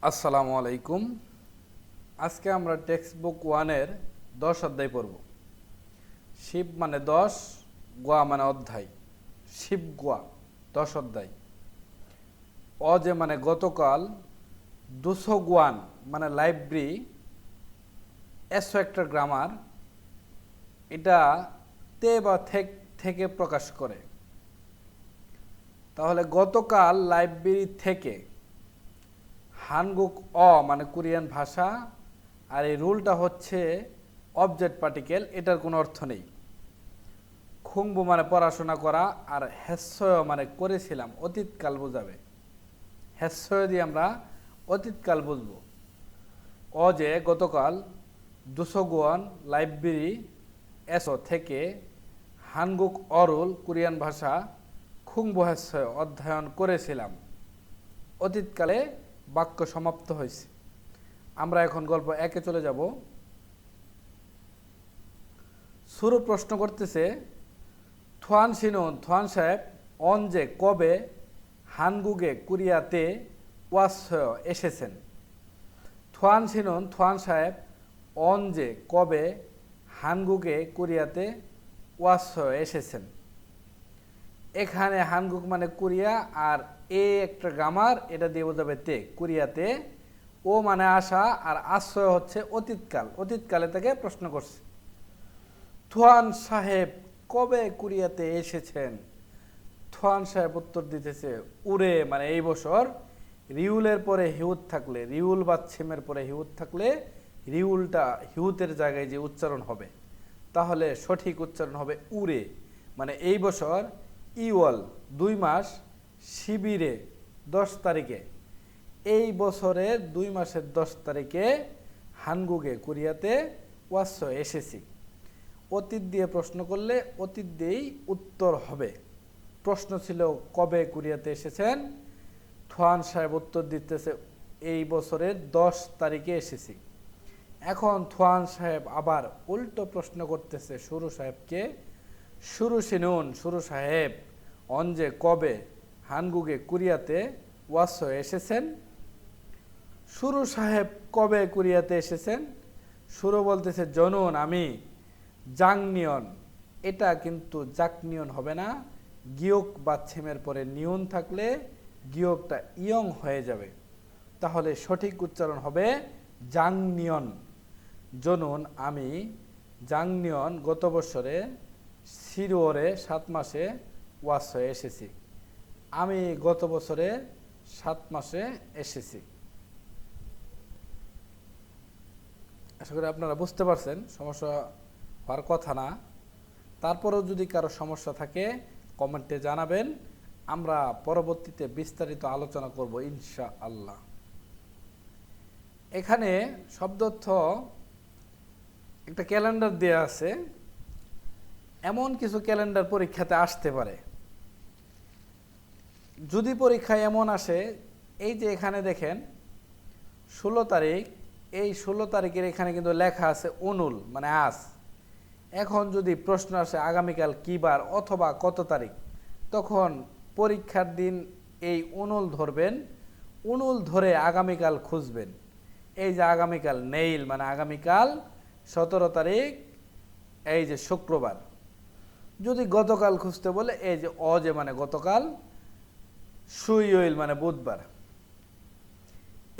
আসসালামু আলাইকুম। আজকে আমরা টেক্সট বুক 1-এর 10 অধ্যায় পড়ব। শিব মানে 10, গোয়া মানে অধ্যায়। শিব গোয়া 10 অধ্যায়। অজে মানে গতকাল, দুসোগুয়ান মানে লাইব্রেরি, এসো একটা গ্রামার, এটা তে বা থেকে প্রকাশ করে। তাহলে গতকাল লাইব্রেরি থেকে, হানগুক মানে কোরিয়ান ভাষা, আর এই রুলটা হচ্ছে অবজেক্ট পার্টিকেল, এটার কোনো অর্থ নেই। খুংবু মানে পড়াশোনা করা, আর হেস্যয় মানে করেছিলাম, অতীতকাল বোঝাবে। হেস্যয় দিয়ে আমরা অতীতকাল বুঝবো। যে গতকাল, দুসোগুয়ান লাইব্রেরি, এসো থেকে, হানগুক অরুল কোরিয়ান ভাষা, খুংবু হেস্যয় অধ্যয়ন করেছিলাম, অতীতকালে বাক্য সমাপ্ত হয়েছে। আমরা এখন গল্প 1-এ চলে যাব। শুরু প্রশ্ন করতেছে, থোয়ান সিনুন থোয়ান সাহেব অনজে কবে হানগুগে কোরিয়াতে ওয়াসয় এসেছেন। থোয়ান সিনুন থোয়ান সাহেব অনজে কবে হানগুগে কোরিয়াতে ওয়াসয় এসেছেন। এখানে হানগুক মানে কোরিয়া, আর একটা গ্রামার, এটা দিয়ে বোঝাবে তে, কোরিয়াতে। ও মানে আসা, আর আশ্রয় হচ্ছে অতীতকাল, অতীতকালে থেকে প্রশ্ন করছে। থোয়ান সাহেব কবে কোরিয়াতে এসেছেন। থোয়ান সাহেব উত্তর দিতেছে, উরে মানে এই বছর, রিউলের পরে হিউত থাকলে, রিউল বা ছেমের পরে হিউত থাকলে, রিউলটা হিউতের জায়গায় যে উচ্চারণ হবে, তাহলে সঠিক উচ্চারণ হবে উরে, মানে এই বছর, ইওয়াল 2 মাস, শিবিরে 10 তারিখে, এই বছরের 2 মাসের 10 তারিখে হানগুগে কোরিয়াতে ওয়াস এসেছি। অতীত দিয়ে প্রশ্ন করলে অতীত দিয়েই উত্তর হবে। প্রশ্ন ছিল কবে কোরিয়াতে এসেছেন, থোয়ান সাহেব উত্তর দিতেছে এই বছরের 10 তারিখে এসেছি। এখন থোয়ান সাহেব আবার উল্টো প্রশ্ন করতেছে শুরু সাহেবকে, শুরু সিনুন শুরু সাহেব অনজে কবে হানগুগে কোরিয়াতে ওয়াস এসেছেন। শুরু সাহেব কবে কোরিয়াতে এসেছেন। শুরু বলতেছে জনুন আমি, জাংনিয়ন, এটা কিন্তু জাকনিয়ন হবে না, গিয়ক বা ছেমের পরে নিয়ন থাকলে গিয়কটা ইয়ং হয়ে যাবে, তাহলে সঠিক উচ্চারণ হবে জাংনিয়ন। জনুন আমি, জাংনিয়ন গত বছরে, সিরোরে 7 মাসে ওয়াস হয়ে এসেছি। আমি গত বছরে 7 মাসে এসেছি। আশা করি আপনারা বুঝতে পারছেন, সমস্যা হওয়ার কথা না। তারপরেও যদি কারো সমস্যা থাকে কমেন্টে জানাবেন, আমরা পরবর্তীতে বিস্তারিত আলোচনা করব ইনশাআল্লাহ। এখানে শব্দার্থ একটা ক্যালেন্ডার দেয়া আছে। এমন কিছু ক্যালেন্ডার পরীক্ষাতে আসতে পারে। যদি পরীক্ষায় এমন আসে, এই যে এখানে দেখেন 16 তারিখ, এই 16 তারিখের এখানে কিন্তু লেখা আছে অনুল মানে আজ। এখন যদি প্রশ্ন আসে আগামীকাল কী বার অথবা কত তারিখ, তখন পরীক্ষার দিন এই অনুল ধরবেন, অনুল ধরে আগামীকাল খুঁজবেন। এই যে আগামীকাল নেইল মানে আগামীকাল 17 তারিখ, এই যে শুক্রবার। যদি গতকাল খুঁজতে বলে, এই যে অজে মানে গতকাল, সুইল মানে বুধবার।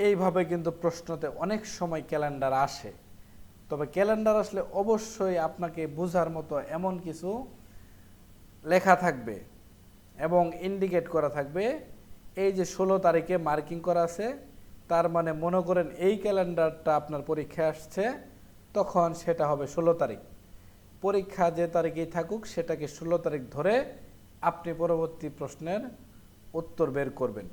এইভাবে কিন্তু প্রশ্নতে অনেক সময় ক্যালেন্ডার আসে। তবে ক্যালেন্ডার আসলে অবশ্যই আপনাকে বোঝার মতো এমন কিছু লেখা থাকবে এবং ইন্ডিকেট করা থাকবে। এই যে 16 তারিখে মার্কিং করা আছে, তার মানে মনে করেন এই ক্যালেন্ডারটা আপনার পরীক্ষায় আসছে, তখন সেটা হবে 16 তারিখ। পরীক্ষা যে তারিখেই থাকুক, সেটাকে 16 তারিখ ধরে আপনি পরবর্তী প্রশ্নের উত্তর বের করবেন।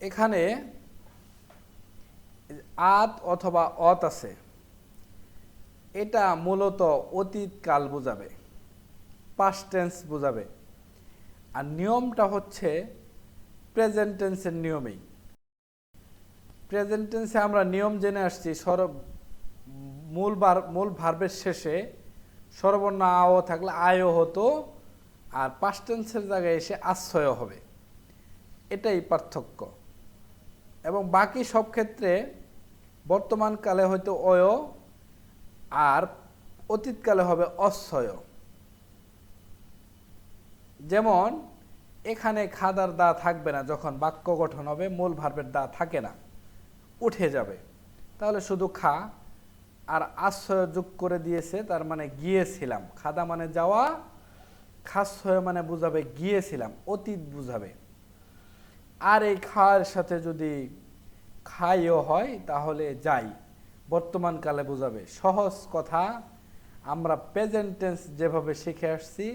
এখানে আত অথবা অত আছে, এটা মূলত অতীতকাল বোঝাবে, পাস্ট টেন্স বোঝাবে। আর নিয়মটা হচ্ছে প্রেজেন্ট টেন্সের নিয়মেই। প্রেজেন্ট টেন্সে আমরা নিয়ম জেনে আসছি, মূল ভার্বের শেষে স্বরবর্ণ আও থাকলে আয়ও হতো, আর পাস্ট টেন্সের জায়গায় এসে আশ্রয় হবে। এটাই পার্থক্য। এবং বাকি সব ক্ষেত্রে বর্তমানকালে হয়তো অয়, আর অতীতকালে হবে অশ্বয়। যেমন এখানে খাদার দা থাকবে না, যখন বাক্য গঠন হবে মূল ভার্বের দা থাকে না, উঠে যাবে, তাহলে শুধু খা, আর আশ্রয় যোগ করে দিয়েছে, তার মানে গিয়েছিলাম। খাদা মানে যাওয়া, খাশ্রয় মানে বুঝাবে গিয়েছিলাম, অতীত বুঝাবে। আর এই খাওয়ার সাথে যদি খাইও হয় তাহলে যাই, বর্তমানকালে বুঝাবে। সহজ কথা, আমরা প্রেজেন্ট টেন্স যেভাবে শিখে আসছি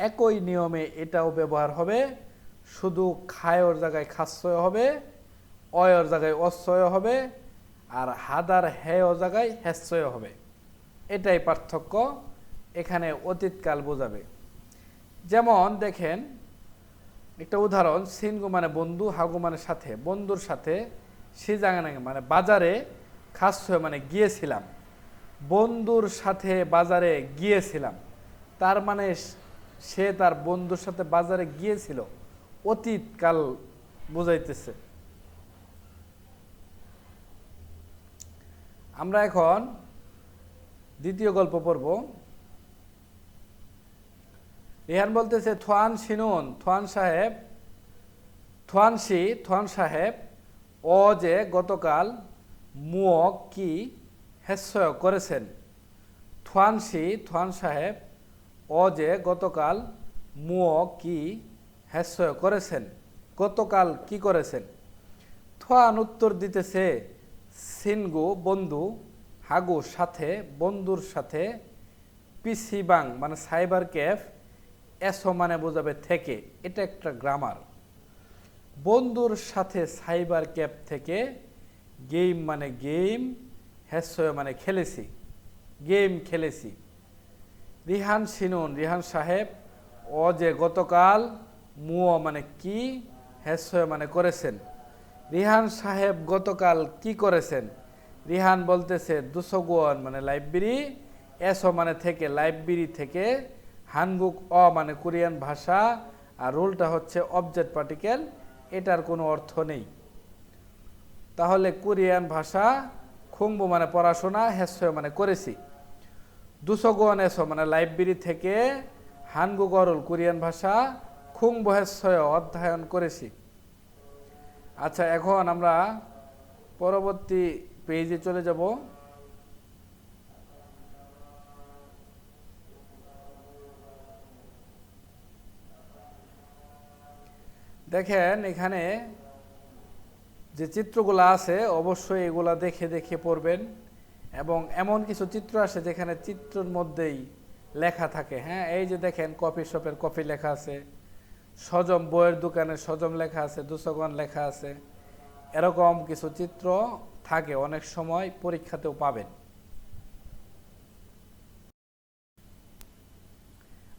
একই নিয়মে এটাও ব্যবহার হবে, শুধু খায়র জায়গায় খাশ্রয় হবে, অয়র জায়গায় অশ্রয় হবে, আর হাদার হেয় জায়গায় হেশ্রয় হবে। এটাই পার্থক্য, এখানে অতীতকাল বোঝাবে। যেমন দেখেন একটা উদাহরণ, সিনগু মানে বন্ধু, হাগু মানে সাথে। বন্ধুর সাথে সিজাঙ্গানাঙ্গ মানে বাজারে, খাশ্রয় মানে গিয়েছিলাম। বন্ধুর সাথে বাজারে গিয়েছিলাম, তার মানে সে তার বন্ধুর সাথে বাজারে গিয়েছিল, অতীতকাল বোঝাইতেছে। আমরা এখন দ্বিতীয় গল্প পড়ব। রেহান বলতেছে, থোয়ান সিনুন, থোয়ান সাহেব ও যে গতকাল মুয়ক কি হেস্যয় করেছেন। থোয়ান সাহেব ও যে গতকাল মুয়ক কি হেস্যয় করেছেন। গতকাল কি করেছেন? থোয়ান উত্তর দিতেছে, সিনগু বন্ধু, হাগু সাথে, বন্ধুর সাথে, পিসিবাং মানে সাইবার ক্যাফ, এসো মানে বোঝাবে থেকে। এটা একটা গ্রামার। বন্ধুর সাথে সাইবার ক্যাফ থেকে, গেম মানে গেম, হেসয় মানে খেলেছি, গেম খেলেছি। রিহান সিনুন, রিহান সাহেব, ও যে গতকাল, মুও মানে কি, হেসয় মানে করেছেন। রিহান সাহেব গতকাল কি করেছেন? রিহান বলতেছে দুসগুয়ান মানে লাইব্রেরি, এসো মানে থেকে, লাইব্রেরি থেকে, হানগুক অ মানে কোরিয়ান ভাষা, আর রুলটা হচ্ছে অবজেক্ট পার্টিকেল, এটার কোনো অর্থ নেই। তাহলে কোরিয়ান ভাষা, খুংবু মানে পড়াশোনা, হেসয় মানে করেছি। দুসগুয়ান এসো মানে লাইব্রেরি থেকে, হানগুক অরুল কোরিয়ান ভাষা, খুংবু হেসয় অধ্যয়ন করেছি। আচ্ছা, এখন আমরা পরবর্তী পেজে চলে যাব। দেখেন এখানে যে চিত্রগুলো আছে অবশ্যই এগুলা দেখে দেখে পড়বেন, এবং এমন কিছু চিত্র আসে যেখানে চিত্রের মধ্যেই লেখা থাকে। হ্যাঁ, এই যে দেখেন কফি শপের কফি লেখা আছে, সজম বইয়ের দোকানে সজম লেখা আছে, দুসগন লেখা আছে। এরকম কিছু চিত্র থাকে, অনেক সময় পরীক্ষাতেও পাবেন।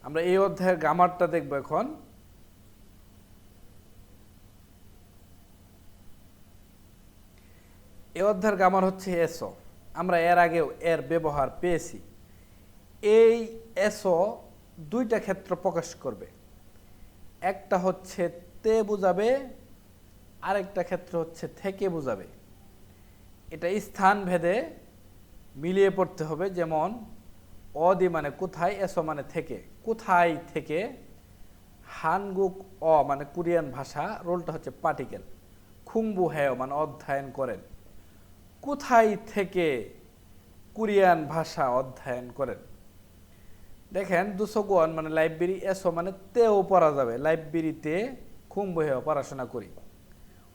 আমরা এই অধ্যায়ের গ্রামারটা দেখব এখন। এই অধ্যায়ের গ্রামার হচ্ছে এসো। আমরা এর আগেও এর ব্যবহার পেয়েছি। এই এসো দুইটা ক্ষেত্র প্রকাশ করবে, একটা হচ্ছে তে বুঝাবে, আরেকটা ক্ষেত্র হচ্ছে থেকে বুঝাবে। এটা স্থান ভেদে মিলিয়ে পড়তে হবে। যেমন অদি মানে কোথায়, এসো মানে থেকে। কোথায় থেকে, হানগুক অ মানে কোরিয়ান ভাষা, রোলটা হচ্ছে পার্টিকেল। খুংবু হ্যাও মানে অধ্যয়ন করেন। কোথায় থেকে কোরিয়ান ভাষা অধ্যয়ন করেন। দেখেন দুসগুয়ান মানে লাইব্রেরি, এসো মানে তেও পড়া যাবে, লাইব্রেরিতে খুংবু হ্যাও পড়াশোনা করি,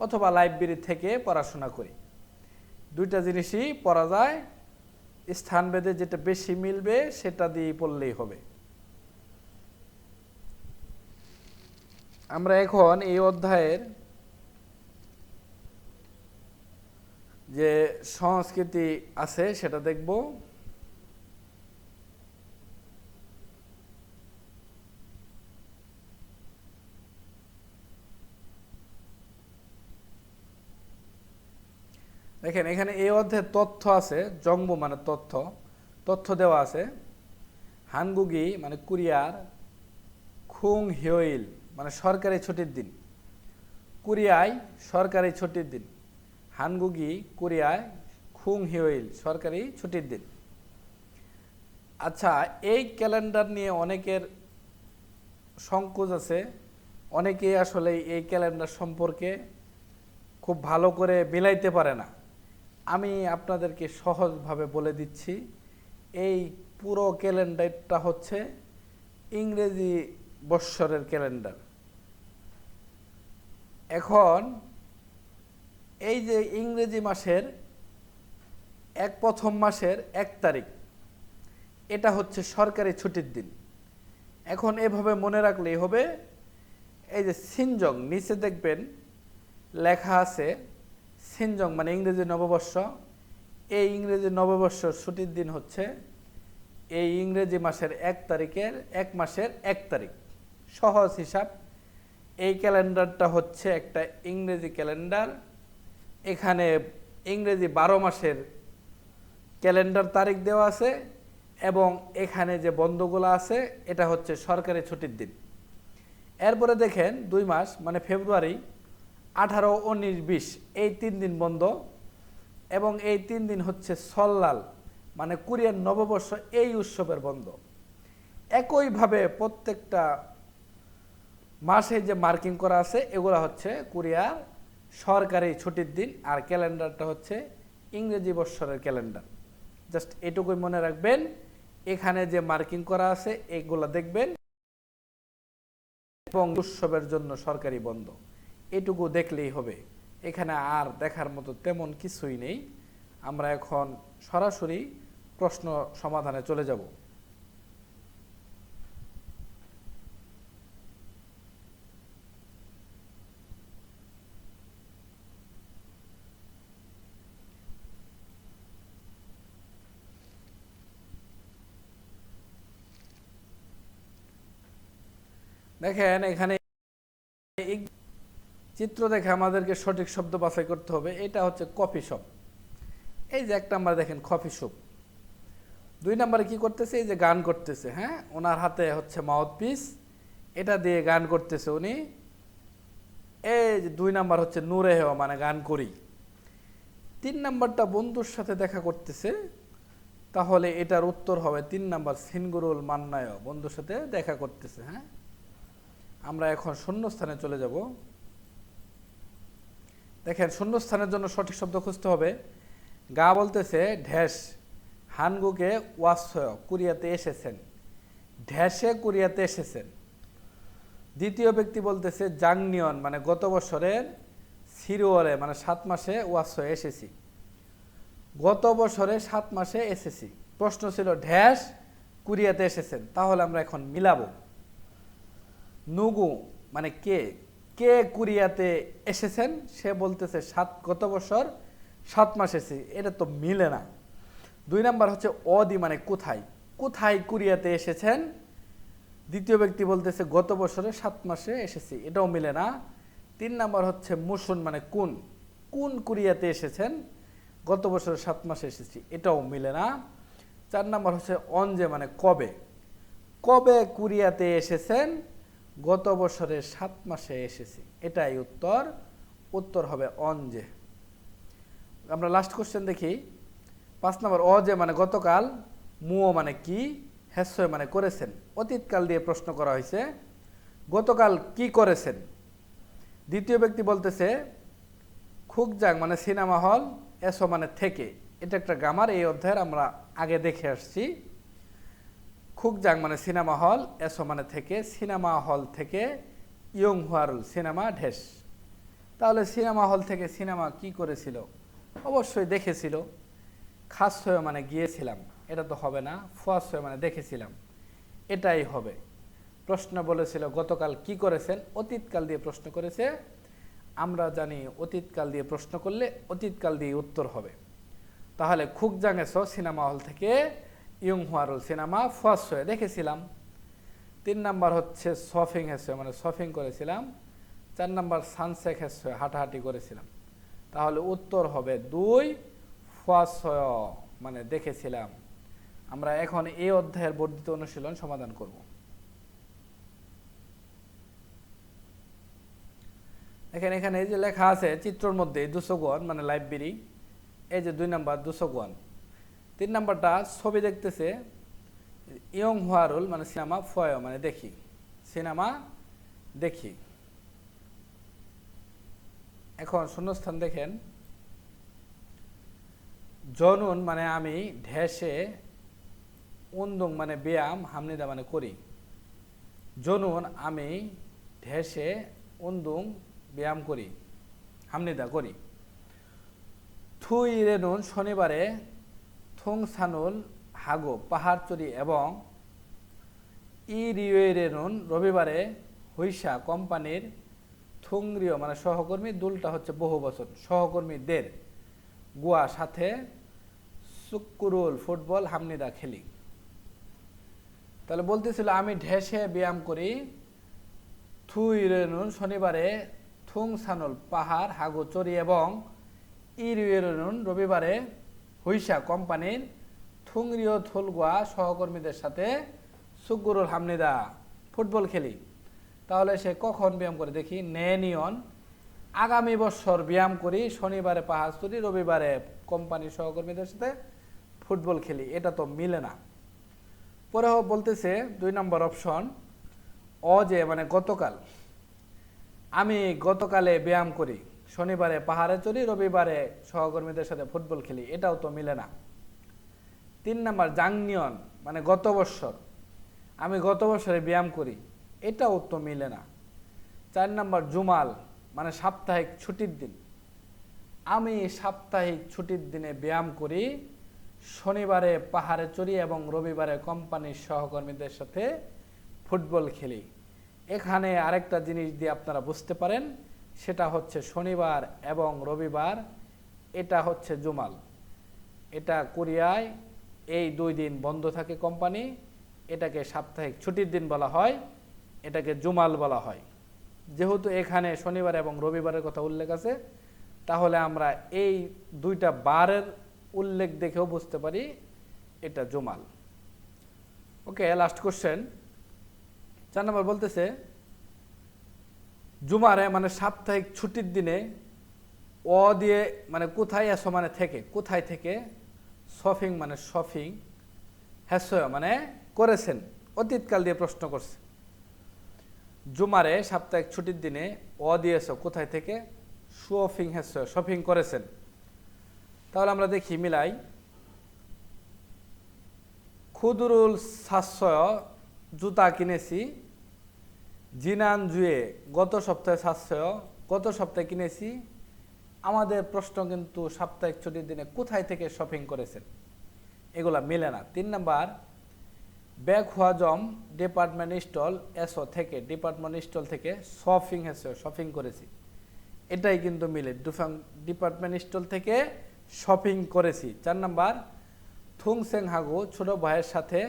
অথবা লাইব্রেরি থেকে পড়াশোনা করি। দুইটা জিনিসই পড়া যায়, স্থানভেদে যেটা বেশি মিলবে সেটা দিয়ে পড়লেই হবে। আমরা এখন এই অধ্যায়ের যে সংস্কৃতি আছে সেটা দেখব। দেখেন দেখেন এখানে এই অধ্যায়ে তথ্য আছে, জংবু মানে তথ্য, তথ্য দেওয়া আছে। হানগুগি মানে কুরিয়ার, খুং হিওইল মানে সরকারি ছুটির দিন, কোরিয়ায় সরকারি ছুটির দিন। হানগুগি কোরিয়ায়, খুং হিওইল সরকারি ছুটির দিন। আচ্ছা, এই ক্যালেন্ডার নিয়ে অনেকের সংকোচ আছে, অনেকেই আসলে এই ক্যালেন্ডার সম্পর্কে খুব ভালো করে মিলাইতে পারে না। আমি আপনাদেরকে সহজভাবে বলে দিচ্ছি, এই পুরো ক্যালেন্ডারটা হচ্ছে ইংরেজি বৎসরের ক্যালেন্ডার। এখন এই যে ইংরেজি মাসের প্রথম মাসের 1 তারিখ, এটা হচ্ছে সরকারি ছুটির দিন। এখন এভাবে মনে রাখলেই হবে। এই যে সিনজং, নিচে দেখবেন লেখা আছে সিনজং মানে ইংরেজি নববর্ষ। এই ইংরেজি নববর্ষ ছুটির দিন হচ্ছে এই ইংরেজি মাসের 1 তারিখের 1 মাসের 1 তারিখ। সহজ হিসাব। এই ক্যালেন্ডারটা হচ্ছে একটা ইংরেজি ক্যালেন্ডার। এখানে ইংরেজি 12 মাসের ক্যালেন্ডার তারিখ দেওয়া আছে এবং এখানে যে বন্ধগুলো আছে এটা হচ্ছে সরকারি ছুটির দিন। এরপরে দেখেন 2 মাস মানে ফেব্রুয়ারি 18, 19, 20 এই 3 দিন বন্ধ এবং এই 3 দিন হচ্ছে সল্লাল মানে কোরিয়ান নববর্ষ, এই উৎসবের বন্ধ। একইভাবে প্রত্যেকটা মাসে যে মার্কিং করা আছে এগুলো হচ্ছে কোরিয়ার সরকারি ছুটির দিন, আর ক্যালেন্ডারটা হচ্ছে ইংরেজি বৎসরের ক্যালেন্ডার। জাস্ট এটুকুই মনে রাখবেন। এখানে যে মার্কিং করা আছে এগুলো দেখবেন এবং উৎসবের জন্য সরকারি বন্ধ, এটুকু দেখলেই হবে। এখানে আর দেখার মতো তেমন কিছুই নেই। আমরা এখন সরাসরি প্রশ্ন সমাধানে চলে যাব। দেখেন এখানে চিত্র দেখে আমাদেরকে সঠিক শব্দ বাছাই করতে হবে। এটা হচ্ছে কফি শপ। এই যে 1 নাম্বার দেখেন কফি শপ। 2 নাম্বারে কি করতেছে, এই যে গান করতেছে। হ্যাঁ, ওনার হাতে হচ্ছে মাউথ পিস, এটা দিয়ে গান করতেছে উনি। এই যে 2 নাম্বার হচ্ছে নূরে হেওয়া মানে গান করি। 3 নাম্বারটা বন্ধুর সাথে দেখা করতেছে, তাহলে এটার উত্তর হবে 3 নাম্বার সিনগুরুল মান্নায়, বন্ধুর সাথে দেখা করতেছে। হ্যাঁ, আমরা এখন শূন্যস্থানে চলে যাব। দেখেন শূন্যস্থানের জন্য সঠিক শব্দ খুঁজতে হবে। গা বলতেছে ঢ্যাস হানগুকে ওয়াসয় কোরিয়াতে এসেছেন, ঢ্যাসে কোরিয়াতে এসেছেন। দ্বিতীয় ব্যক্তি বলতেছে জাংনিয়ন মানে গত বছরের সিরিওলে মানে 7 মাসে ওয়াসয় এসেছি, গত বছরে 7 মাসে এসেছি। প্রশ্ন ছিল ঢ্যাস কোরিয়াতে এসেছেন, তাহলে আমরা এখন মিলাবো। নুগু মানে কে, কে কোরিয়াতে এসেছেন, সে বলতেছে গত বছর 7 মাস এসেছি, এটা তো মিলে না। 2 নাম্বার হচ্ছে অদি মানে কোথায়, কোথায় কোরিয়াতে এসেছেন। দ্বিতীয় ব্যক্তি বলতেছে গত বছরে 7 মাসে এসেছি, এটাও মিলে না। 3 নাম্বার হচ্ছে মুসুন মানে কোন, কোন কোরিয়াতে এসেছেন, গত বছরে 7 মাসে এসেছি, এটাও মিলে না। 4 নাম্বার হচ্ছে অনজে মানে কবে, কবে কোরিয়াতে এসেছেন, গত বছরের 7 মাসে এসেছি, এটাই উত্তর। উত্তর হবে অনজে। আমরা লাস্ট কোশ্চেন দেখি। 5 নম্বর অজে মানে গতকাল, মুও মানে কি, হেসয় মানে করেছেন। অতীতকাল দিয়ে প্রশ্ন করা হয়েছে, গতকাল কি করেছেন। দ্বিতীয় ব্যক্তি বলতেছে খুকজাং মানে সিনেমা হল, এসো মানে থেকে, এটা একটা গ্রামার, এই অধ্যায়ের আমরা আগে দেখে আসছি। খুকজাং মানে সিনেমা হল, এসো মানে থেকে, সিনেমা হল থেকে ইয়ং হুয়ারুল সিনেমা ঢেস। তাহলে সিনেমা হল থেকে সিনেমা কি করেছিল, অবশ্যই দেখেছিল। খাস হয়ে মানে গিয়েছিলাম, এটা তো হবে না। ফুয়াস হয়ে মানে দেখেছিলাম, এটাই হবে। প্রশ্ন বলেছিল গতকাল কি করেছেন, অতীতকাল দিয়ে প্রশ্ন করেছে। আমরা জানি অতীতকাল দিয়ে প্রশ্ন করলে অতীতকাল দিয়ে উত্তর হবে। তাহলে খুকজাং এসো সিনেমা হল থেকে ইয়ং হুয়ারুল সিনেমা ফুয়াস হয়ে দেখেছিলাম। 3 নাম্বার হচ্ছে শপিং হেসে মানে শপিং করেছিলাম। 4 নাম্বার সানসেক হেসে হাঁটাহাঁটি করেছিলাম। তাহলে উত্তর হবে 2 ফসয়, মানে দেখেছিলাম। আমরা এখন এই অধ্যায়ের বর্ধিত অনুশীলন সমাধান করব। এখানে এই যে লেখা আছে চিত্রের মধ্যে 201 মানে লাইব্রেরি, এই যে 2 নাম্বার 201। 3 নাম্বারটা ছবি দেখতেছে ইয়ং হোয়ারুল মানে সিনেমা, ফয় মানে দেখি, সিনেমা দেখি। এখন শূন্যস্থান দেখেন, জনুন মানে আমি, ঢেসে, উন্দুং মানে ব্যায়াম, হামনিদা মানে করি। জনুন আমি, ঢেসে, উন্দুং ব্যায়াম করি, হামনিদা করি। থুই রেনুন শনিবারে, থুং সানুল হাগো পাহাড় চড়ি এবং ই রিওয়ে রেনুন রবিবারে, হুইসা কোম্পানির, থুংরিও মানে সহকর্মী, দুলটা হচ্ছে বহু বচন, সহকর্মীদের, গুয়া সাথে, সুকুরুল ফুটবল, হামনিদা খেলি। তাহলে বলতেছিল আমি ঢেসে ব্যায়াম করি, থুই রেনুন শনিবারে, থুং সানুল পাহাড় হাগো চড়ি এবং ই রিওয়ে রেনুন রবিবারে, হুইসা কোম্পানির, থুংরিও থুলগুয়া সহকর্মীদের সাথে, সুকুরুল হামনিদা ফুটবল খেলি। তাহলে সে কখন ব্যায়াম করে দেখি, নেনিয়ন আগামী বছর ব্যায়াম করি, শনিবারে পাহাড় চড়ি, রবিবারে কোম্পানির সহকর্মীদের সাথে ফুটবল খেলি। এটা তো মিলে না। পরে বলতেছে 2 নম্বর অপশন, অজে মানে গতকাল, আমি গতকালে ব্যায়াম করি, শনিবারে পাহাড়ে চড়ি, রবিবারে সহকর্মীদের সাথে ফুটবল খেলি। এটাও তো মিলে না। 3 নম্বর জাংনিয়ন মানে গত বছর, আমি গত বছরে ব্যায়াম করি, এটাও তো মিলে না। 4 নম্বর জুমাল মানে সাপ্তাহিক ছুটির দিন, আমি সাপ্তাহিক ছুটির দিনে ব্যায়াম করি, শনিবারে পাহাড়ে চড়ি এবং রবিবারে কোম্পানির সহকর্মীদের সাথে ফুটবল খেলি। এখানে আরেকটা জিনিস দিয়ে আপনারা বুঝতে পারেন, সেটা হচ্ছে শনিবার এবং রবিবার, এটা হচ্ছে জুমাল। এটা কোরিয়ায় এই 2 দিন বন্ধ থাকে কোম্পানি, এটাকে সাপ্তাহিক ছুটির দিন বলা হয়, এটাকে জুমাল বলা হয়। যেহেতু এখানে শনিবার এবং রবিবারের কথা উল্লেখ আছে, তাহলে আমরা এই 2টা বারের উল্লেখ দেখেও বুঝতে পারি এটা জুমাল। ওকে, লাস্ট কোশ্চেন। 4 নম্বর বলতেছে জুমারে মানে সাপ্তাহিক ছুটির দিনে, অ দিয়ে মানে কোথায়, এসো মানে থেকে, কোথায় থেকে, শপিং মানে শপিং, হ্যাসয় মানে করেছেন, অতীতকাল দিয়ে প্রশ্ন করছে। জুমারে সাপ্তাহিক ছুটির দিনে অ দিয়েছ কোথায় থেকে, শপিং হ্যাসয় শপিং করেছেন। তাহলে আমরা দেখি মিলাই। ক্ষুদরুল সাশ্রয় জুতা কিনেছি, জিনান জুয়ে গত সপ্তাহে সাশ্রয় গত সপ্তাহে কিনেছি। আমাদের প্রশ্ন কিন্তু সাপ্তাহিক ছুটির দিনে কোথায় থেকে শপিং করেছেন, এগুলা মিলে না। 3 নাম্বার ব্যাগ হুয়াজম ডিপার্টমেন্ট স্টল, এসো থেকে ডিপার্টমেন্ট স্টল থেকে শপিং হ্যাসয় শপিং করেছি, এটাই কিন্তু মিলে, ডিপার্টমেন্ট স্টল থেকে শপিং করেছি। 4 নাম্বার থুং সেং হাগু ছোট ভাইয়ের সাথে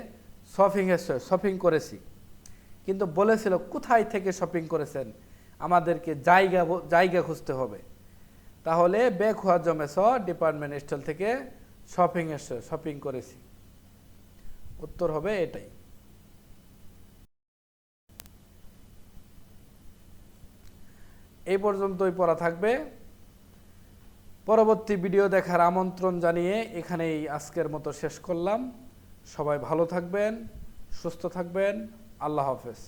শপিং হ্যাসয় শপিং করেছি, কিন্তু বলেছিল কোথায় থেকে শপিং করেছেন, আমাদেরকে জায়গা খুঁজতে হবে। তাহলে ব্যাগ হুয়াজম এসো ডিপার্টমেন্ট স্টল থেকে শপিং হ্যাসয় শপিং করেছি, উত্তর হবে এটাই। এই পর্যন্তই পড়া থাকবে। পরবর্তী ভিডিও দেখার আমন্ত্রণ জানিয়ে এখানেই আজকের মতো শেষ করলাম। সবাই ভালো থাকবেন, সুস্থ থাকবেন। আল্লাহ হাফেজ।